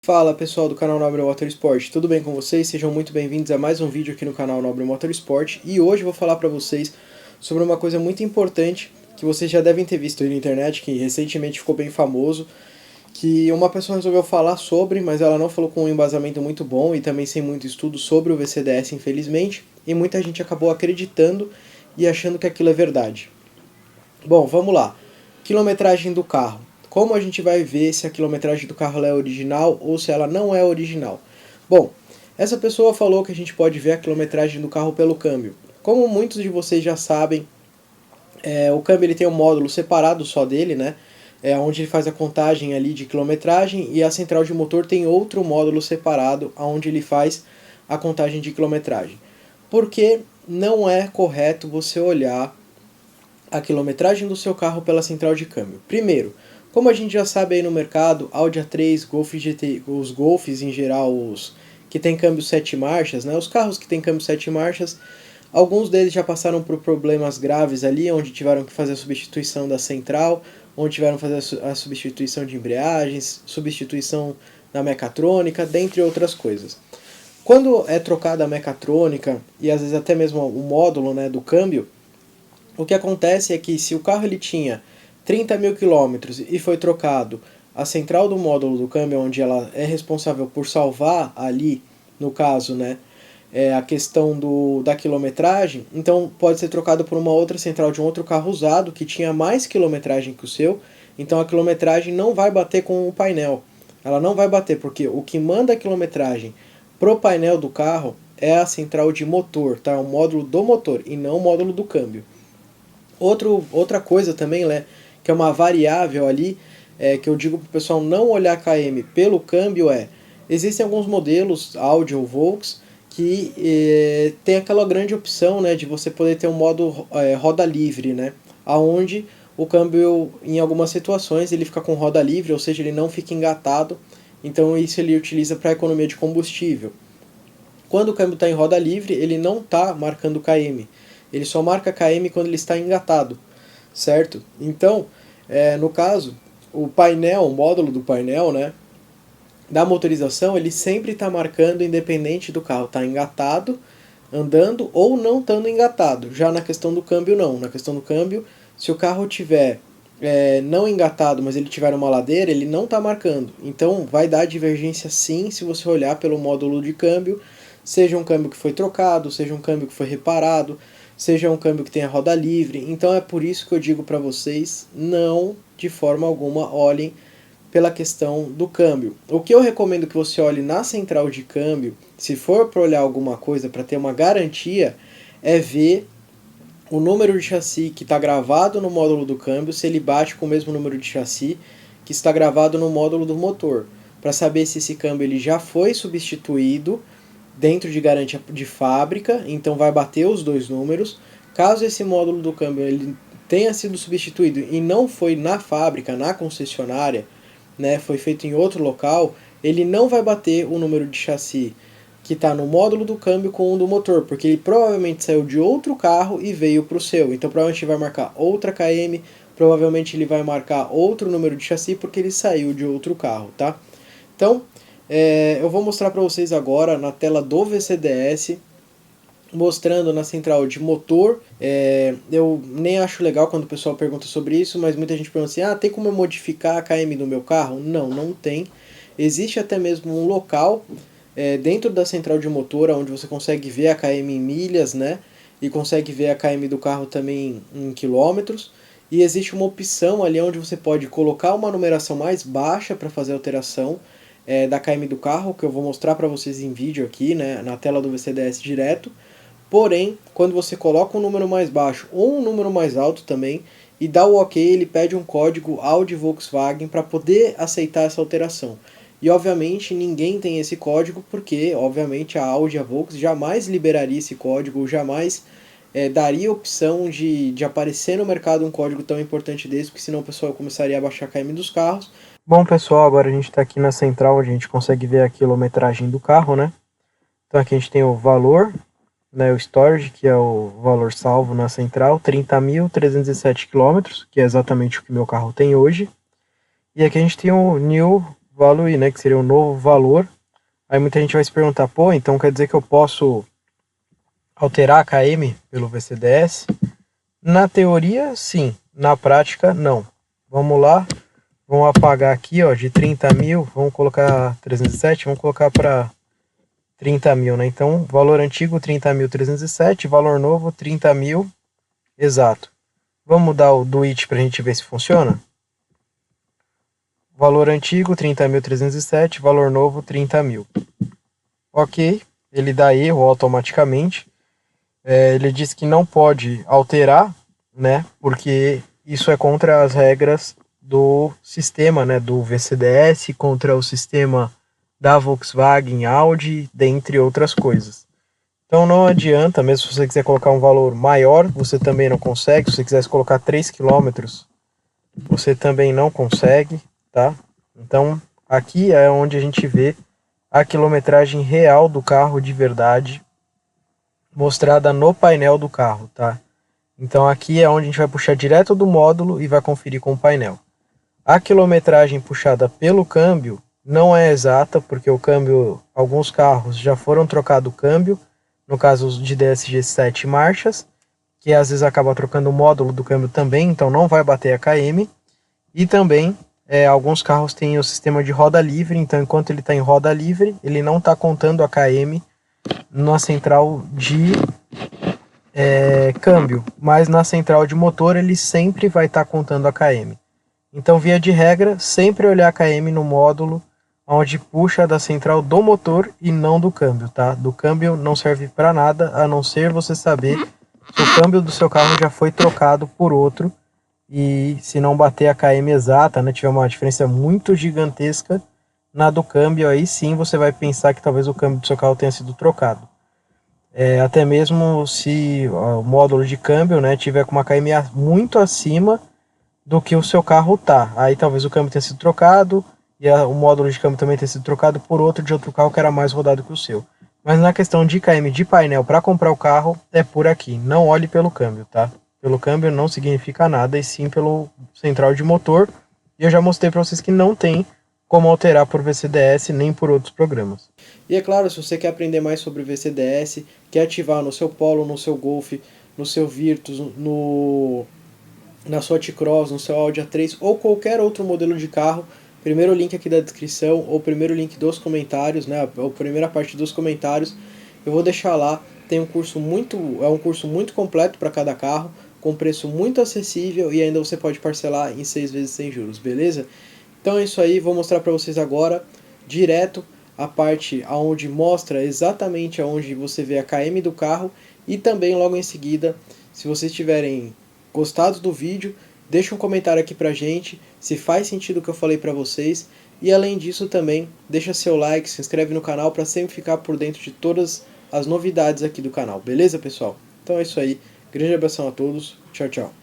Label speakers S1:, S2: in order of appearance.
S1: Fala pessoal do canal Nobre Motorsport, tudo bem com vocês? Sejam muito bem-vindos a mais um vídeo aqui no canal Nobre Motorsport e hoje eu vou falar para vocês sobre uma coisa muito importante que vocês já devem ter visto aí na internet, que recentemente ficou bem famoso, que uma pessoa resolveu falar sobre, mas ela não falou com um embasamento muito bom e também sem muito estudo sobre o VCDS, infelizmente, e muita gente acabou acreditando e achando que aquilo é verdade. Bom, vamos lá. Quilometragem do carro. Como a gente vai ver se a quilometragem do carro é original ou se ela não é original? Bom, essa pessoa falou que a gente pode ver a quilometragem do carro pelo câmbio. Como muitos de vocês já sabem, o câmbio ele tem um módulo separado só dele, né? Onde ele faz a contagem ali de quilometragem, e a central de motor tem outro módulo separado onde ele faz a contagem de quilometragem. Porque não é correto você olhar a quilometragem do seu carro pela central de câmbio. Primeiro, como a gente já sabe aí no mercado, Audi A3, Golf GT, os Golfs em geral, os que tem câmbio 7 marchas, né? Os carros que tem câmbio 7 marchas, alguns deles já passaram por problemas graves ali, onde tiveram que fazer a substituição da central, onde tiveram que fazer a substituição de embreagens, substituição da mecatrônica, dentre outras coisas. Quando é trocada a mecatrônica e às vezes até mesmo o módulo, né, do câmbio, o que acontece é que se o carro ele tinha 30 mil quilômetros e foi trocado a central do módulo do câmbio, onde ela é responsável por salvar ali, no caso, né, a questão da quilometragem, então pode ser trocado por uma outra central de um outro carro usado que tinha mais quilometragem que o seu, então a quilometragem não vai bater com o painel. Ela não vai bater porque o que manda a quilometragem pro painel do carro é a central de motor, tá? O módulo do motor e não o módulo do câmbio. Outra coisa também, né, que é uma variável ali, que eu digo para o pessoal não olhar KM pelo câmbio existem alguns modelos, Audi ou Volks, que tem aquela grande opção, né, de você poder ter um modo roda livre, né, aonde o câmbio, em algumas situações, ele fica com roda livre, ou seja, ele não fica engatado, então isso ele utiliza para economia de combustível. Quando o câmbio está em roda livre, ele não está marcando KM. Ele só marca KM quando ele está engatado, certo? Então, no caso, o painel, o módulo do painel, né, da motorização, ele sempre está marcando independente do carro estar engatado, andando ou não estando engatado. Já na questão do câmbio, não. Na questão do câmbio, se o carro tiver não engatado, mas ele tiver uma ladeira, ele não está marcando. Então, vai dar divergência sim se você olhar pelo módulo de câmbio, seja um câmbio que foi trocado, seja um câmbio que foi reparado, seja um câmbio que tenha roda livre. Então é por isso que eu digo para vocês, não de forma alguma olhem pela questão do câmbio. O que eu recomendo que você olhe na central de câmbio, se for para olhar alguma coisa para ter uma garantia, é ver o número de chassi que está gravado no módulo do câmbio, se ele bate com o mesmo número de chassi que está gravado no módulo do motor, para saber se esse câmbio ele já foi substituído dentro de garantia de fábrica, então vai bater os dois números. Caso esse módulo do câmbio ele tenha sido substituído e não foi na fábrica, na concessionária, né, foi feito em outro local, ele não vai bater o número de chassi que está no módulo do câmbio com o do motor, porque ele provavelmente saiu de outro carro e veio para o seu. Então provavelmente ele vai marcar outra KM, provavelmente ele vai marcar outro número de chassi porque ele saiu de outro carro, tá? Então, eu vou mostrar para vocês agora na tela do VCDS, mostrando na central de motor. Eu nem acho legal quando o pessoal pergunta sobre isso, mas muita gente pergunta assim, tem como eu modificar a KM do meu carro? Não, não tem. Existe até mesmo um local dentro da central de motor, onde você consegue ver a KM em milhas, né? E consegue ver a KM do carro também em quilômetros. E existe uma opção ali onde você pode colocar uma numeração mais baixa para fazer a alteração da KM do carro, que eu vou mostrar para vocês em vídeo aqui, né, na tela do VCDS direto. Porém, quando você coloca um número mais baixo ou um número mais alto também, e dá o OK, ele pede um código Audi Volkswagen para poder aceitar essa alteração. E obviamente ninguém tem esse código porque, obviamente, a Audi e a Volks jamais liberaria esse código, jamais daria opção de aparecer no mercado um código tão importante desse, porque senão o pessoal começaria a baixar a KM dos carros. Bom pessoal, agora a gente está aqui na central, onde a gente consegue ver a quilometragem do carro, né? Então aqui a gente tem o valor, né, o storage, que é o valor salvo na central, 30.307 km, que é exatamente o que meu carro tem hoje. E aqui a gente tem o new value, né, que seria um novo valor. Aí muita gente vai se perguntar, pô, então quer dizer que eu posso alterar a KM pelo VCDS? Na teoria, sim. Na prática, não. Vamos lá. Vamos apagar aqui, ó, de 30 mil. Vamos colocar 307, vamos colocar para 30 mil, né? Então, valor antigo, 30.307. Valor novo, 30 mil. Exato. Vamos mudar o do it para a gente ver se funciona? Valor antigo, 30.307. Valor novo, 30 mil. Ok, ele dá erro automaticamente. Ele diz que não pode alterar, né? Porque isso é contra as regras do sistema, né? Do VCDS, contra o sistema da Volkswagen, Audi, dentre outras coisas. Então não adianta, mesmo se você quiser colocar um valor maior, você também não consegue. Se você quisesse colocar 3 quilômetros, você também não consegue, tá? Então aqui é onde a gente vê a quilometragem real do carro de verdade mostrada no painel do carro, tá? Então aqui é onde a gente vai puxar direto do módulo e vai conferir com o painel. A quilometragem puxada pelo câmbio não é exata, porque o câmbio, alguns carros já foram trocado o câmbio, no caso de DSG 7 marchas, que às vezes acaba trocando o módulo do câmbio também, então não vai bater a KM. E também alguns carros têm o sistema de roda livre, então enquanto ele está em roda livre, ele não está contando a KM na central de câmbio, mas na central de motor ele sempre vai estar contando a KM. Então, via de regra, sempre olhar a KM no módulo onde puxa da central do motor e não do câmbio, tá? Do câmbio não serve para nada, a não ser você saber se o câmbio do seu carro já foi trocado por outro e se não bater a KM exata, né, tiver uma diferença muito gigantesca na do câmbio, aí sim você vai pensar que talvez o câmbio do seu carro tenha sido trocado. Até mesmo se o módulo de câmbio, né, tiver com uma KM muito acima do que o seu carro tá. Aí talvez o câmbio tenha sido trocado e o módulo de câmbio também tenha sido trocado por outro de outro carro que era mais rodado que o seu. Mas na questão de KM de painel para comprar o carro, é por aqui. Não olhe pelo câmbio, tá? Pelo câmbio não significa nada, e sim pelo central de motor. E eu já mostrei para vocês que não tem como alterar por VCDS nem por outros programas. E é claro, se você quer aprender mais sobre VCDS, quer ativar no seu Polo, no seu Golf, no seu Virtus, na sua T-Cross, no seu Audi A3 ou qualquer outro modelo de carro, primeiro link aqui da descrição ou primeiro link dos comentários, né, a primeira parte dos comentários, eu vou deixar lá. Tem um curso muito completo para cada carro, com preço muito acessível e ainda você pode parcelar em 6 vezes sem juros, beleza? Então é isso aí, vou mostrar para vocês agora direto a parte onde mostra exatamente aonde você vê a KM do carro e também logo em seguida, se vocês tiverem gostado do vídeo, deixa um comentário aqui pra gente, se faz sentido o que eu falei pra vocês, e além disso também, deixa seu like, se inscreve no canal para sempre ficar por dentro de todas as novidades aqui do canal, beleza pessoal? Então é isso aí, grande abração a todos, tchau, tchau.